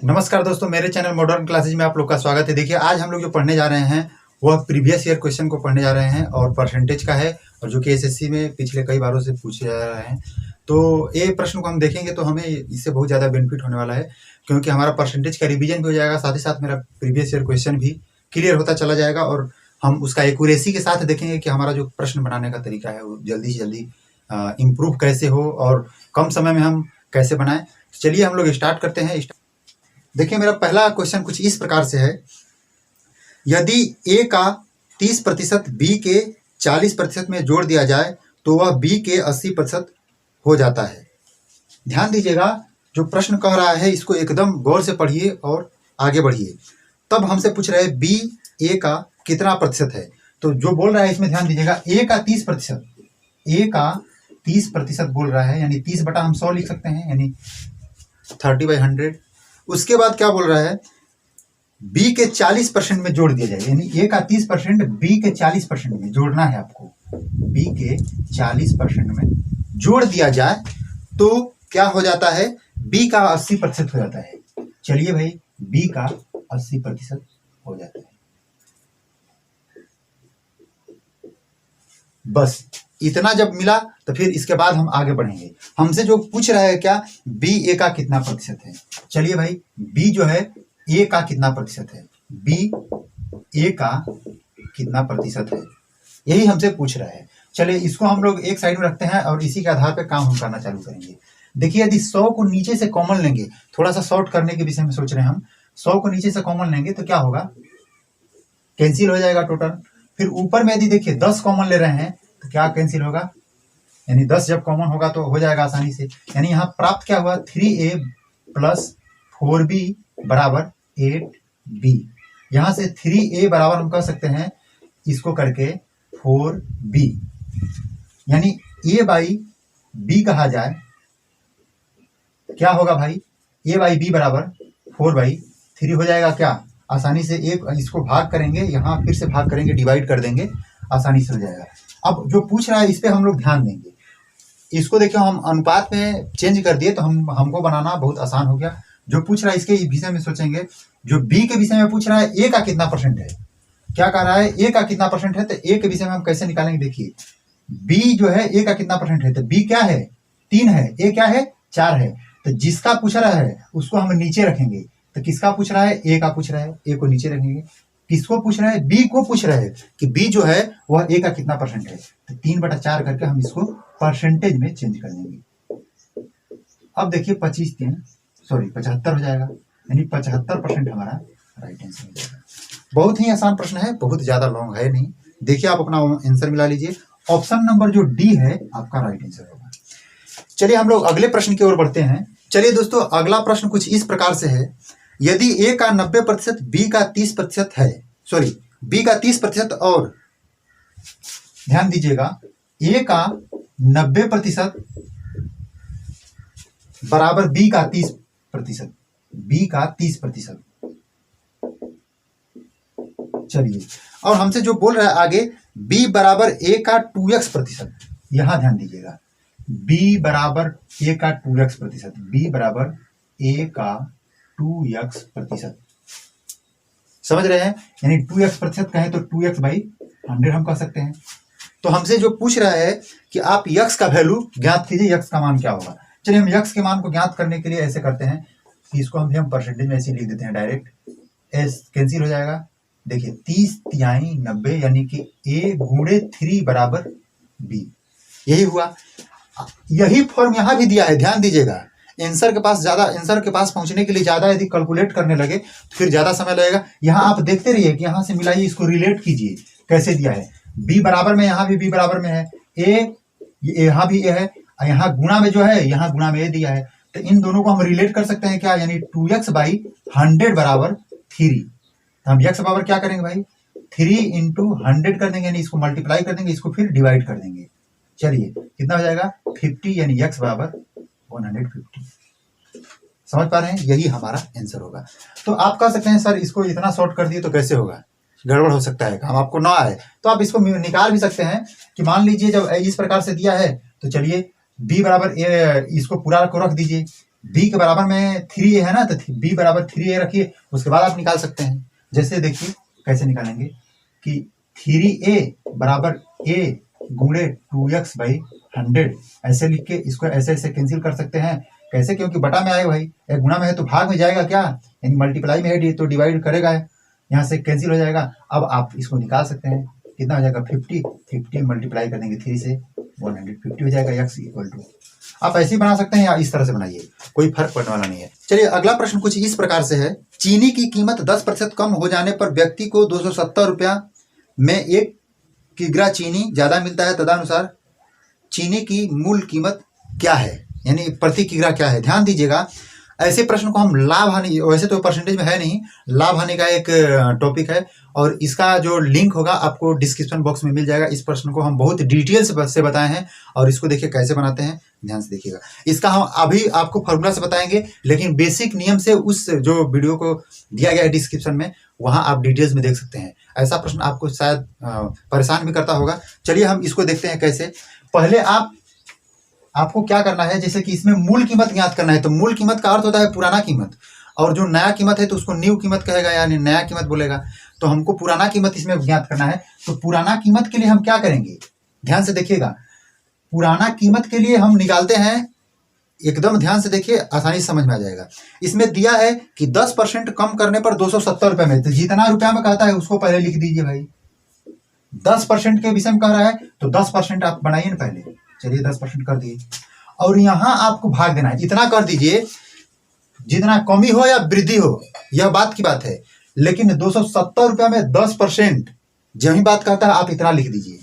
नमस्कार दोस्तों, मेरे चैनल मॉडर्न क्लासेज में आप लोग का स्वागत है। देखिए, आज हम लोग जो पढ़ने जा रहे हैं वह प्रीवियस ईयर क्वेश्चन को पढ़ने जा रहे हैं और परसेंटेज का है, और जो कि एसएससी में पिछले कई बारों से पूछे जा रहे हैं। तो ये प्रश्न को हम देखेंगे तो हमें इससे बहुत ज़्यादा बेनिफिट होने वाला है, क्योंकि हमारा परसेंटेज का रिवीजन भी हो जाएगा, साथ ही साथ मेरा प्रीवियस ईयर क्वेश्चन भी क्लियर होता चला जाएगा, और हम उसका एक्यूरेसी के साथ देखेंगे कि हमारा जो प्रश्न बनाने का तरीका है वो जल्दी से जल्दी इम्प्रूव कैसे हो और कम समय में हम कैसे बनाएं। तो चलिए हम लोग स्टार्ट करते हैं। देखिए, मेरा पहला क्वेश्चन कुछ इस प्रकार से है। यदि ए का 30% बी के 40% में जोड़ दिया जाए तो वह बी के 80% हो जाता है। ध्यान दीजिएगा, जो प्रश्न कह रहा है इसको एकदम गौर से पढ़िए और आगे बढ़िए। तब हमसे पूछ रहे हैं बी ए का कितना प्रतिशत है। तो जो बोल रहा है इसमें ध्यान दीजिएगा, ए का 30%, ए का 30% बोल रहा है, यानी 30 बटा हम 100 लिख सकते हैं, यानी 30/100। उसके बाद क्या बोल रहा है, बी के 40% में जोड़ दिया जाए, यानी ए का 30% बी के 40% में जोड़ना है आपको। बी के 40% में जोड़ दिया जाए तो क्या हो जाता है, बी का 80% हो जाता है। चलिए भाई, बी का 80% हो जाता है। बस इतना जब मिला तो फिर इसके बाद हम आगे बढ़ेंगे। हमसे जो पूछ रहा है क्या, बी ए का कितना प्रतिशत है। चलिए भाई, बी जो है ए का कितना प्रतिशत है, बी ए का कितना प्रतिशत है, यही हमसे पूछ रहा है। चलिए इसको हम लोग एक साइड में रखते हैं और इसी के आधार पर काम हम करना चालू करेंगे। देखिए, यदि 100 को नीचे से कॉमन लेंगे, थोड़ा सा शॉर्ट करने के विषय में सोच रहे हैं हम, 100 को नीचे से कॉमन लेंगे तो क्या होगा, कैंसिल हो जाएगा टोटल। फिर ऊपर में यदि देखिए 10 कॉमन ले रहे हैं तो क्या कैंसिल होगा, यानी 10 जब कॉमन होगा तो हो जाएगा आसानी से। यानी यहाँ प्राप्त क्या हुआ, 3a + 4b बराबर 8b। यहाँ से 3a बराबर हम कह सकते हैं इसको करके 4b, यानी a/b कहा जाए, क्या होगा भाई, a/b बराबर 4/3 हो जाएगा। क्या आसानी से एक इसको भाग करेंगे, यहाँ फिर से भाग करेंगे, डिवाइड कर देंगे, आसानी से हो जाएगा। अब जो पूछ रहा है इस पे हम लोग ध्यान देंगे। इसको देखिए, हम अनुपात में चेंज कर दिए तो हमको बनाना बहुत आसान हो गया। जो पूछ रहा है इसके विषय में सोचेंगे। जो बी के विषय में पूछ रहा है, ए का कितना परसेंट है, क्या कह रहा है, ए का कितना परसेंट है, तो ए के विषय में हम कैसे निकालेंगे। देखिए, बी जो है ए का कितना परसेंट है, तो बी क्या है, 3 है, ए क्या है, 4 है। तो जिसका पूछ रहा है उसको हम नीचे रखेंगे। तो किसका पूछ रहा है, ए का पूछ रहा है, ए को नीचे रखेंगे। किसको पूछ रहा है, बी को पूछ रहा है कि बी जो है वह ए का कितना परसेंट है। तो 3/4 करके हम इसको परसेंटेज में चेंज कर देंगे। अब देखिए 75 हो जाएगा, यानी 75% हमारा राइट आंसर हो जाएगा। बहुत ही आसान प्रश्न है, बहुत ज्यादा लॉन्ग है नहीं। देखिए, आप अपना आंसर मिला लीजिए। ऑप्शन नंबर जो डी है आपका राइट आंसर होगा। चलिए हम लोग अगले प्रश्न की ओर बढ़ते हैं। चलिए दोस्तों, अगला प्रश्न कुछ इस प्रकार से है। यदि ए का 90% बी का 30% है, सॉरी बी का 30% और ध्यान दीजिएगा, ए का 90% बराबर बी का 30%, बी का 30%। चलिए, और हमसे जो बोल रहा है आगे, बी बराबर ए का 2x%। यहां ध्यान दीजिएगा, बी बराबर ए का 2x%, बी बराबर ए का 2x%। समझ रहे हैं, यानी 2x% कहें तो 2x/100 हम कह सकते हैं। तो हमसे जो पूछ रहा है कि आप x का वैल्यू ज्ञात कीजिए, x का मान क्या होगा। चलिए हम x के मान को ज्ञात करने के लिए ऐसे करते हैं कि इसको हम परसेंटेज में ऐसे लिख देते हैं, डायरेक्ट s कैंसिल हो जाएगा। देखिए 30/90, यानी कि a × 3 बराबर b, यही हुआ। यही फॉर्म यहां भी दिया है, ध्यान दीजिएगा। आंसर के पास पहुंचने के लिए ज्यादा यदि कैलकुलेट करने लगे तो फिर ज्यादा समय लगेगा। यहाँ आप देखते रहिए कि यहाँ से मिलाइए, इसको रिलेट कीजिए कैसे दिया है। बी बराबर में, यहाँ भी बी बराबर में है, ए यहाँ भी ए है, यहाँ गुणा में जो है, यहाँ गुणा में ए दिया है। तो इन दोनों को हम रिलेट कर सकते हैं क्या, यानी 2x/100 बराबर 3। तो हम x बराबर क्या करेंगे भाई, 3 × 100 कर देंगे, यानी इसको मल्टीप्लाई कर देंगे, इसको फिर डिवाइड कर देंगे। चलिए कितना हो जाएगा, 50, यानी x बराबर 150। समझ पा रहे हैं, यही हमारा आंसर होगा। तो आप कह सकते हैं सर इसको इतना शॉर्ट कर दिए तो कैसे होगा, गड़बड़ हो सकता है, काम आपको ना आए तो आप इसको निकाल भी सकते हैं कि मान लीजिए जब इस प्रकार से दिया है तो चलिए b बराबर इसको पूरा को रख दीजिए, बी के बराबर में 3a है ना, तो बी बराबर 3a रखिए, उसके बाद आप निकाल सकते हैं। जैसे देखिए कैसे निकालेंगे कि 3a बराबर a गुणे 2x बाई 100, ऐसे लिख के इसको ऐसे ऐसे कैंसिल कर सकते हैं। कैसे? क्योंकि बटा में आएगा भाई, एक गुणा में है तो भाग में जाएगा क्या, यानी मल्टीप्लाई में है तो डिवाइड करेगा, यहाँ से कैंसिल हो जाएगा। अब आप इसको निकाल सकते हैं, कितना हो जाएगा 50 मल्टीप्लाई कर देंगे 3 से 150 हो जाएगा x इक्वल टू। आप ऐसे ही बना सकते हैं या इस तरह से बनाइए, कोई फर्क पड़ने वाला नहीं है। चलिए अगला प्रश्न कुछ इस प्रकार से है, चीनी की कीमत 10% कम हो जाने पर व्यक्ति को 270 रुपया में 1 किग्रा चीनी ज्यादा मिलता है, तदनुसार चीनी की मूल कीमत क्या है, यानी प्रति किग्रा क्या है। ध्यान दीजिएगा, ऐसे प्रश्न को हम लाभ हानि, वैसे तो परसेंटेज में है नहीं, लाभ हानि का एक टॉपिक है और इसका जो लिंक होगा आपको डिस्क्रिप्शन बॉक्स में मिल जाएगा। इस प्रश्न को हम बहुत डिटेल्स से बताए हैं और इसको देखिए कैसे बनाते हैं, ध्यान से देखिएगा। इसका हम अभी आपको फॉर्मूला से बताएंगे, लेकिन बेसिक नियम से उस जो वीडियो को दिया गया है डिस्क्रिप्शन में, वहां आप डिटेल्स में देख सकते हैं। ऐसा प्रश्न आपको शायद परेशान भी करता होगा। चलिए हम इसको देखते हैं कैसे। पहले आपको क्या करना है, जैसे कि इसमें मूल कीमत ज्ञात करना है, तो मूल कीमत का अर्थ होता है पुराना कीमत, और जो नया कीमत है तो उसको न्यू कीमत कहेगा, यानी नया कीमत बोलेगा। तो हमको पुराना कीमत इसमें ज्ञात करना है, तो पुराना कीमत के लिए हम क्या करेंगे, ध्यान से देखिएगा। पुराना कीमत के लिए हम निकालते हैं, एकदम ध्यान से देखिए, आसानी से समझ में आ जाएगा। इसमें दिया है कि 10% कम करने पर 270 रुपए में, तो जितना रुपया में कहता है उसको पहले लिख दीजिए भाई। 10% के विषय में कह रहा है तो 10% आप बनाइए ना पहले। चलिए 10% कर दिए, और यहां आपको भाग देना है, इतना कर दीजिए जितना कमी हो या वृद्धि हो, यह बात की बात है। लेकिन 270 रुपया में 10% जो ही बात कहता है आप इतना लिख दीजिए,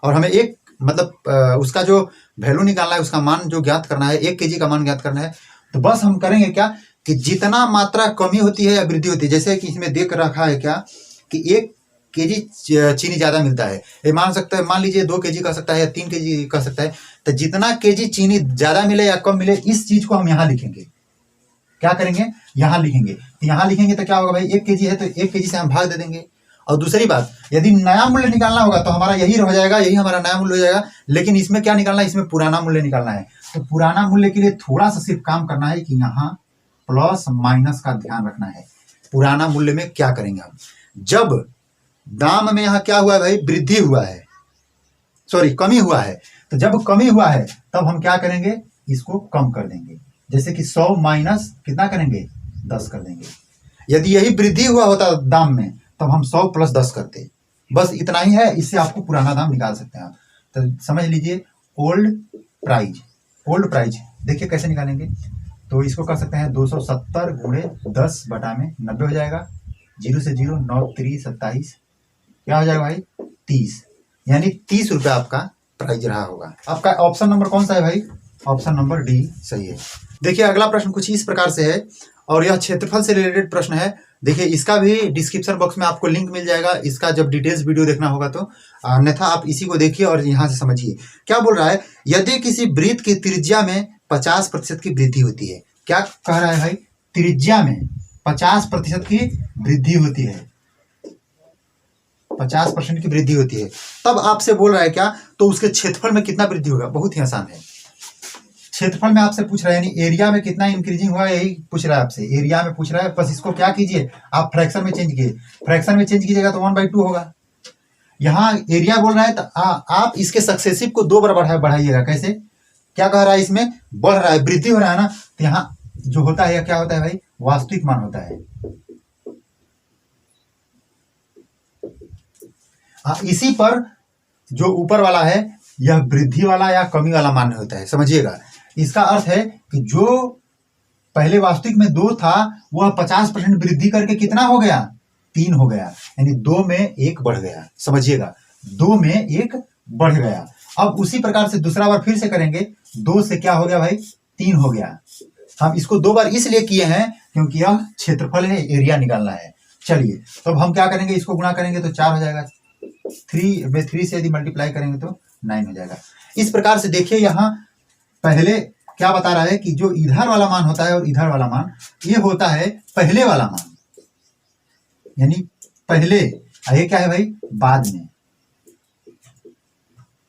और हमें एक मतलब उसका जो वैल्यू निकालना है, उसका मान जो ज्ञात करना है, 1 केजी का मान ज्ञात करना है। तो बस हम करेंगे क्या कि जितना मात्रा कमी होती है या वृद्धि होती है, जैसे कि इसमें देख रखा है क्या कि 1 केजी चीनी ज्यादा मिलता है, ये मान सकता है, मान लीजिए 2 केजी कर सकता है या 3 केजी कर सकता है। तो जितना केजी चीनी ज्यादा मिले या कम मिले, इस चीज को हम यहाँ लिखेंगे। क्या करेंगे, यहाँ लिखेंगे। तो यहाँ लिखेंगे तो क्या होगा भाई, 1 केजी है तो 1 केजी से हम भाग दे देंगे। और दूसरी बात, यदि नया मूल्य निकालना होगा तो हमारा यही रह जाएगा, यही हमारा नया मूल्य हो जाएगा। लेकिन इसमें क्या निकालना है, इसमें पुराना मूल्य निकालना है। तो पुराना मूल्य के लिए थोड़ा सा सिर्फ काम करना है कि यहाँ प्लस माइनस का ध्यान रखना है। पुराना मूल्य में क्या करेंगे हम, जब दाम में यहाँ क्या हुआ है भाई, वृद्धि हुआ है, सॉरी कमी हुआ है, तो जब कमी हुआ है तब हम क्या करेंगे, इसको कम कर देंगे। जैसे कि 100 माइनस कितना करेंगे, 10 कर देंगे। यदि यही वृद्धि हुआ होता दाम में तब हम 100 प्लस 10 करते। बस इतना ही है, इससे आपको पुराना दाम निकाल सकते हैं आप। तो समझ लीजिए ओल्ड प्राइज देखिए कैसे निकालेंगे। तो इसको कर सकते हैं 270 गुणे 10 बटा में 90 हो जाएगा। 0 से 0 9 3 27, क्या हो जाएगा भाई 30, यानी 30 रुपया आपका प्राइज रहा होगा। आपका ऑप्शन नंबर कौन सा है भाई, ऑप्शन नंबर डी सही है। देखिए अगला प्रश्न कुछ इस प्रकार से है, और यह क्षेत्रफल से रिलेटेड प्रश्न है। देखिए इसका भी डिस्क्रिप्शन बॉक्स में आपको लिंक मिल जाएगा, इसका जब डिटेल्स वीडियो देखना होगा तो, अन्यथा आप इसी को देखिए और यहाँ से समझिए। क्या बोल रहा है, यदि किसी वृत्त की त्रिज्या में 50% की वृद्धि होती है, क्या कह रहा है भाई, त्रिज्या में 50% की वृद्धि होती है, 50% की वृद्धि होती है, तब आपसे बोल रहा है क्या, तो उसके क्षेत्रफल में कितना वृद्धि होगा। बहुत ही आसान है, क्षेत्रफल में आपसे पूछ रहा है, यानी एरिया में कितना इंक्रीजिंग हुआ है, यही पूछ रहा है आपसे, एरिया में पूछ रहा है। बस इसको क्या कीजिए, आप फ्रैक्शन में चेंज कीजिए, फ्रैक्शन में चेंज कीजिएगा तो 1/2 होगा। यहाँ एरिया बोल रहा है तो आप इसके सक्सेसिव को 2 बार बढ़ाइएगा। कैसे, क्या कह रहा है, इसमें बढ़ रहा है, वृद्धि हो रहा है ना, तो यहाँ जो होता है क्या होता है भाई, वास्तविक मान होता है। इसी पर जो ऊपर वाला है यह वृद्धि वाला या कमी वाला मान होता है, समझिएगा। इसका अर्थ है कि जो पहले वास्तविक में 2 था वह 50% वृद्धि करके कितना हो गया, 3 हो गया, यानी 2 में 1 बढ़ गया। समझिएगा, 2 में 1 बढ़ गया। अब उसी प्रकार से दूसरा बार फिर से करेंगे, 2 से क्या हो गया भाई, 3 हो गया। हम इसको 2 बार इसलिए किए हैं क्योंकि यह क्षेत्रफल है, एरिया निकालना है। चलिए तो अब हम क्या करेंगे, इसको गुणा करेंगे तो 4 हो जाएगा, 3 से यदि मल्टीप्लाई करेंगे तो 9 हो जाएगा। इस प्रकार से देखिए, यहाँ पहले क्या बता रहा है कि जो इधर वाला मान होता है और इधर वाला मान, ये होता है पहले वाला मान, यानी पहले, ये क्या है भाई, बाद में।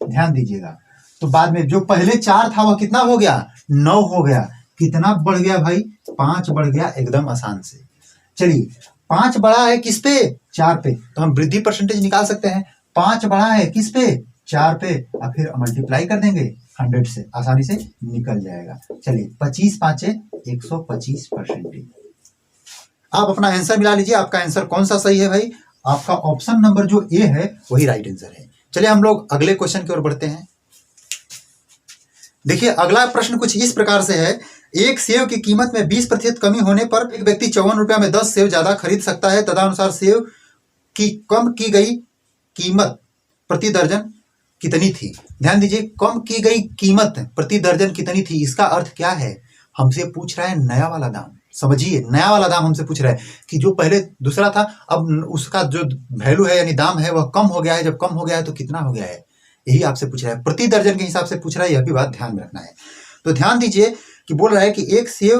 ध्यान दीजिएगा, तो बाद में जो पहले 4 था वह कितना हो गया, 9 हो गया। कितना बढ़ गया भाई, 5 बढ़ गया एकदम आसान से। चलिए 5 बढ़ा है किस पे, 4 पे, तो हम वृद्धि परसेंटेज निकाल सकते हैं। 5 बढ़ा है किस पे, 4 पे, और फिर मल्टीप्लाई कर देंगे 100 से, आसानी से निकल जाएगा। चलिए 25 5 125%। आप अपना आंसर मिला लीजिए, आपका आंसर कौन सा सही है भाई, आपका ऑप्शन नंबर जो ए है वही राइट आंसर है। चलिए हम लोग अगले क्वेश्चन की ओर बढ़ते हैं। देखिए अगला प्रश्न कुछ इस प्रकार से है, एक सेव की कीमत में 20% कमी होने पर एक व्यक्ति 54 रुपया में 10 सेव ज्यादा खरीद सकता है, तदनुसार सेव की कम की गई कीमत प्रति दर्जन कितनी थी। ध्यान दीजिए, कम की गई कीमत प्रति दर्जन कितनी थी, इसका अर्थ क्या है, हमसे पूछ रहा है नया वाला दाम। समझिए, नया वाला दाम हमसे पूछ रहा है कि जो पहले दूसरा था अब उसका जो वैल्यू है यानी दाम है वह कम हो गया है, जब कम हो गया है तो कितना हो गया है, यही आपसे पूछ रहा है। प्रति दर्जन के हिसाब से पूछ रहा है, यह भी बात ध्यान में रखना है। तो ध्यान दीजिए कि बोल रहा है कि एक सेव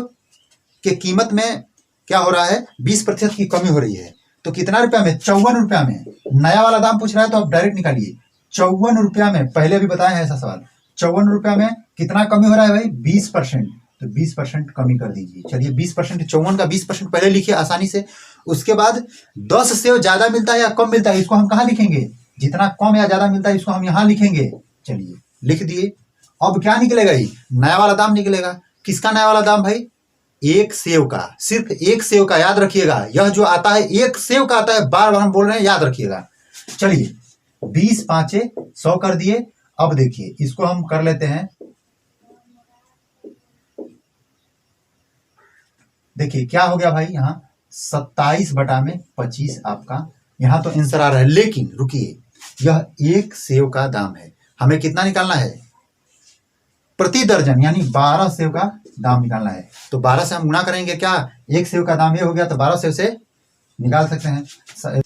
के कीमत में क्या हो रहा है, 20% की कमी हो रही है, तो कितना रुपया में, 54 रुपया में। नया वाला दाम पूछ रहा है तो आप डायरेक्ट निकालिए, 54 रुपया में, पहले भी बताया है ऐसा सवाल, 54 रुपया में कितना कमी हो रहा है भाई, 20%, तो 20% कमी कर दीजिए। चलिए 20%, 54 का 20% पहले लिखिए आसानी से। उसके बाद 10 सेव ज्यादा मिलता है या कम मिलता है, इसको हम कहाँ लिखेंगे, जितना कम या ज्यादा मिलता है इसको हम यहाँ लिखेंगे। चलिए लिख दिए। अब क्या निकलेगा, ये नया वाला दाम निकलेगा। किसका नया वाला दाम भाई, एक सेव का, सिर्फ एक सेव का, याद रखिएगा यह जो आता है एक सेव का आता है, बार बार हम बोल रहे हैं याद रखिएगा। चलिए 20 5 100 कर दिए। अब देखिए इसको हम कर लेते हैं, देखिए क्या हो गया भाई, यहाँ 27/25 आपका यहाँ तो आंसर आ रहा है। लेकिन रुकिए, यह एक सेव का दाम है, हमें कितना निकालना है, प्रति दर्जन, यानी 12 सेव का दाम निकालना है। तो 12 से हम गुणा करेंगे, क्या एक सेव का दाम ये हो गया, तो 12 सेव से निकाल सकते हैं।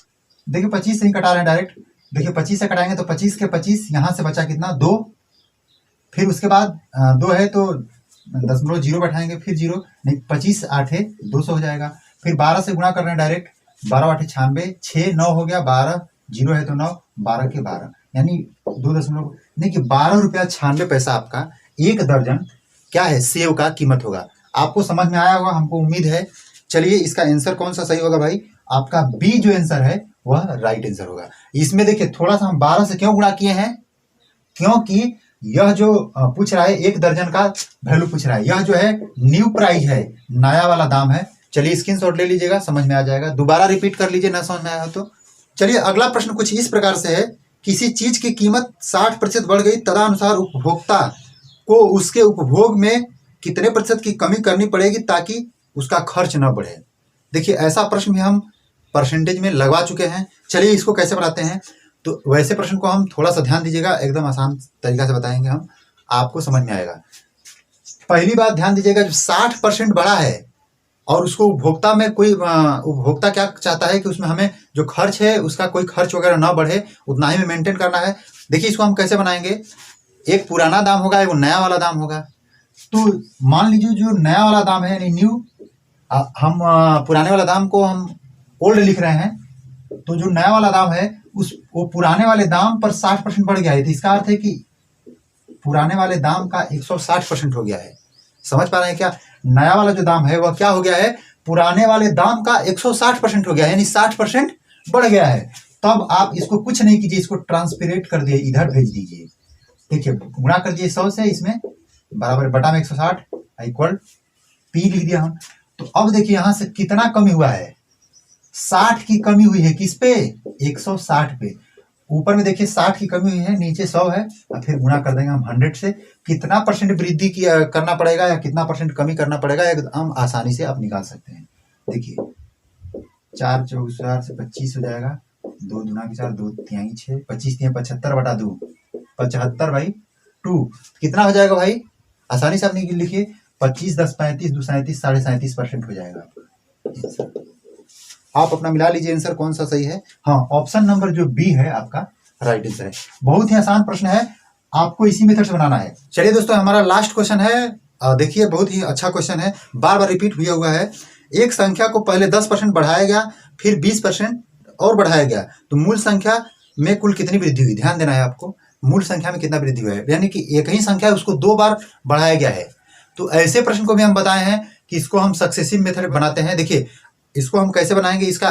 देखिए 25 से ही कटा रहे हैं डायरेक्ट, देखिए 25 से कटाएंगे तो 25 के 25 यहाँ से बचा कितना, 2, फिर उसके बाद 2 है तो 0 बैठाएंगे, फिर 0 नहीं, 25 8 200 हो जाएगा। फिर 12 से गुणा कर रहे हैं डायरेक्ट, 12 8 96, 6 9 हो गया, 12 0 है तो 9, 12 के 12 यानी 2 नहीं कि 12 रुपया 96 पैसा आपका एक दर्जन क्या है, सेव का कीमत होगा। आपको समझ में आया होगा, हमको उम्मीद है। चलिए इसका आंसर कौन सा सही होगा भाई, आपका बी जो आंसर है वह राइट आंसर होगा। इसमें देखिए थोड़ा सा हम 12 से क्यों गुणा किए हैं, क्योंकि यह जो पूछ रहा है एक दर्जन का वैल्यू पूछ रहा है, यह जो है न्यू प्राइस है, नया वाला दाम है। चलिए स्क्रीनशॉट ले लीजिएगा, समझ में आ जाएगा, दोबारा रिपीट कर लीजिए ना समझ में आया तो। चलिए अगला प्रश्न कुछ इस प्रकार से है, किसी चीज की कीमत 60% बढ़ गई, तदनुसार उपभोक्ता को उसके उपभोग में कितने प्रतिशत की कमी करनी पड़ेगी ताकि उसका खर्च न बढ़े। देखिए ऐसा प्रश्न भी हम परसेंटेज में लगवा चुके हैं। चलिए इसको कैसे बनाते हैं, तो वैसे प्रश्न को हम थोड़ा सा ध्यान दीजिएगा, एकदम आसान तरीका से बताएंगे हम, आपको समझ में आएगा। पहली बात ध्यान दीजिएगा, जो 60% बढ़ा है और उसको उपभोक्ता में कोई उपभोक्ता क्या चाहता है कि उसमें हमें जो खर्च है उसका कोई खर्च वगैरह ना बढ़े, उतना ही में मेंटेन करना है। देखिए इसको हम कैसे बनाएंगे, एक पुराना दाम होगा, एक नया वाला दाम होगा। तो मान लीजिए जो नया वाला दाम है यानी न्यू, हम पुराने वाला दाम को हम ओल्ड लिख रहे हैं, तो जो नया वाला दाम है वो पुराने वाले दाम पर 60% बढ़ गया है, तो इसका अर्थ है कि पुराने वाले दाम का 160% हो गया है। समझ पा रहे हैं क्या, नया वाला जो दाम है वह क्या हो गया है, पुराने वाले दाम का 160% हो गया है, यानी 60% बढ़ गया है। तब आप इसको कुछ नहीं कीजिए, इसको ट्रांसपेरेंट कर दिए, इधर भेज दीजिए। देखिए गुणा कर दिए 100 से, इसमें बराबर बटा में 160 इक्वल पी लिख दिया हम। तो अब देखिए यहां से कितना कमी हुआ है, 60 की कमी हुई है, किस पे, 160 पे। ऊपर में देखिए 60 की कमी हुई है, नीचे 100 है, और फिर गुणा कर देंगे हम 100 से। कितना परसेंट वृद्धि करना पड़ेगा या कितना परसेंट कमी करना पड़ेगा, एकदम आसानी से आप निकाल सकते हैं। देखिए 4 4 से 25 हो जाएगा, 2 दूना 4, 2 तिहाई 6, 25 तिहाई 75 बटा 2, 75/2 कितना हो जाएगा भाई, आसानी से आप लिखिए, 25 10 35 2 37 37.5% हो जाएगा। आप अपना मिला लीजिए आंसर कौन सा सही है। हाँ, ऑप्शन नंबर जो बी है आपका राइट आंसर है। बहुत ही आसान प्रश्न है, आपको इसी मेथड से बनाना है। चलिए दोस्तों हमारा लास्ट क्वेश्चन है, देखिए बहुत ही अच्छा क्वेश्चन है, बार बार रिपीट हुआ है। एक संख्या को पहले 10% बढ़ाया गया, फिर 20% और बढ़ाया गया, तो मूल संख्या में कुल कितनी वृद्धि हुई। ध्यान देना है आपको, मूल संख्या में कितना वृद्धि हुआ है, यानी कि एक ही संख्या है उसको 2 बार बढ़ाया गया है, तो ऐसे प्रश्न को भी हम बताए हैं कि इसको हम सक्सेसिव मेथड बनाते हैं। देखिए इसको हम कैसे बनाएंगे, इसका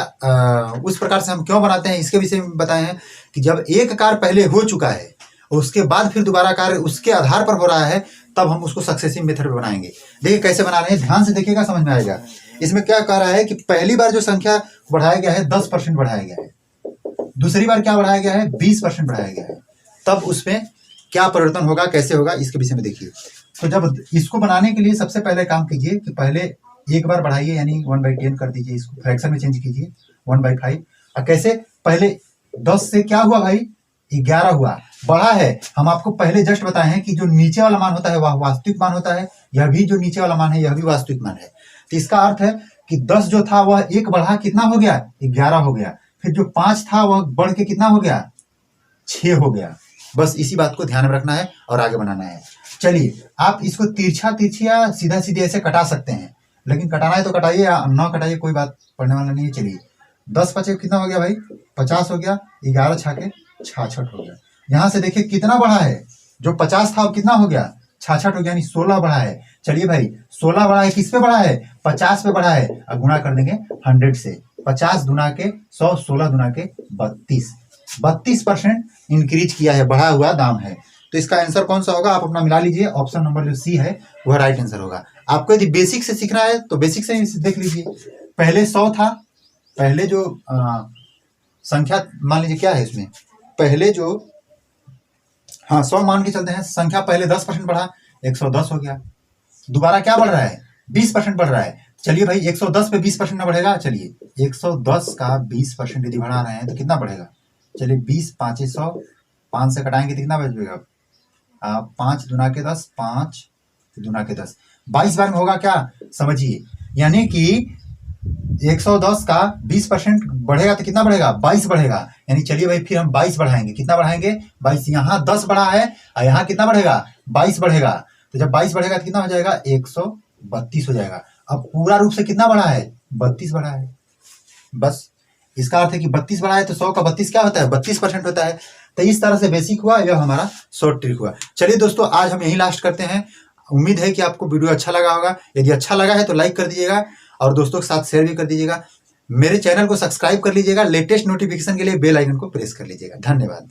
उस प्रकार से हम क्यों बनाते हैं इसके विषय में बताए हैं कि जब एक कार्य पहले हो चुका है उसके बाद फिर दोबारा कार्य उसके आधार पर हो रहा है तब हम उसको सक्सेसिव मेथड पे बनाएंगे। देखिए कैसे बना रहे हैं, ध्यान से देखिएगा, समझ में आएगा। इसमें क्या कह रहा है कि पहली बार जो संख्या बढ़ाया गया है 10% बढ़ाया गया है, दूसरी बार क्या बढ़ाया गया है 20% बढ़ाया गया है, तब उसमें क्या परिवर्तन होगा, कैसे होगा, इसके विषय में देखिए। तो जब इसको बनाने के लिए सबसे पहले काम कीजिए कि पहले एक बार बढ़ाइए, यानी 1/10 कर दीजिए, इसको फ्रैक्शन में चेंज कीजिए 1/5। और कैसे, पहले 10 से क्या हुआ भाई 11 हुआ, बढ़ा है। हम आपको पहले जस्ट बताए हैं कि जो नीचे वाला मान होता है वह वास्तविक मान होता है, यह भी जो नीचे वाला मान है यह भी वास्तविक मान है। तो इसका अर्थ है कि 10 जो था वह एक बढ़ा कितना हो गया 11 हो गया, फिर जो 5 था वह बढ़ के कितना हो गया 6 हो गया। बस इसी बात को ध्यान में रखना है और आगे बनाना है। चलिए आप इसको तिरछा तिरछी या सीधा सीधे ऐसे कटा सकते हैं, लेकिन कटाना है तो कटाइए या न कटाइए, कोई बात पढ़ने वाला नहीं है। चलिए 10 5 कितना हो गया भाई 50 हो गया, 11 छाके 66 हो गया। यहाँ से देखिए कितना बढ़ा है, जो 50 था वो कितना हो गया 66 हो गया, यानी 16 बढ़ा है। चलिए भाई 16 बढ़ा है, किस पे बढ़ा है 50 पे बढ़ा है, अब गुणा कर देंगे 100 से। 50 दुना के 100, 16 दुना के 32% इंक्रीज किया है, बढ़ा हुआ दाम है। तो इसका आंसर कौन सा होगा, आप अपना मिला लीजिए, ऑप्शन नंबर जो सी है वह राइट आंसर होगा। आपको यदि बेसिक से सीखना है तो बेसिक से देख लीजिए। पहले 100 था, पहले जो संख्या मान लीजिए क्या है इसमें, पहले जो 100 मान के चलते हैं, संख्या पहले 10% बढ़ा 110 हो गया, दोबारा क्या बढ़ रहा है 20% बढ़ रहा है। चलिए भाई 110 पे 20% ना बढ़ेगा, चलिए 110 का 20% यदि बढ़ा रहे हैं तो कितना बढ़ेगा, चलिए 20 5 100, 5 से कटाएंगे तो कितना बचेगा 5 दुना के 10, 5 दुना के 10, 22 बार में होगा क्या समझिए, यानी कि 110 का 20% बढ़ेगा तो कितना बढ़ेगा 22 बढ़ेगा। यानी चलिए भाई फिर हम 22 बढ़ाएंगे, कितना बढ़ाएंगे 22, यहाँ 10 बढ़ा है और यहाँ कितना बढ़ेगा 22 बढ़ेगा। तो जब 22 बढ़ेगा तो कितना हो जाएगा 132 हो जाएगा। अब पूरा रूप से कितना बढ़ा है 32 बढ़ा है, बस इसका अर्थ है कि 32 बढ़ा है तो 100 का 32 क्या होता है 32% होता है। तो इस तरह से बेसिक हुआ, यह हमारा शॉर्ट ट्रिक हुआ। चलिए दोस्तों आज हम यही लास्ट करते हैं। उम्मीद है कि आपको वीडियो अच्छा लगा होगा, यदि अच्छा लगा है तो लाइक कर दीजिएगा और दोस्तों के साथ शेयर भी कर दीजिएगा। मेरे चैनल को सब्सक्राइब कर लीजिएगा, लेटेस्ट नोटिफिकेशन के लिए बेल आइकन को प्रेस कर लीजिएगा। धन्यवाद।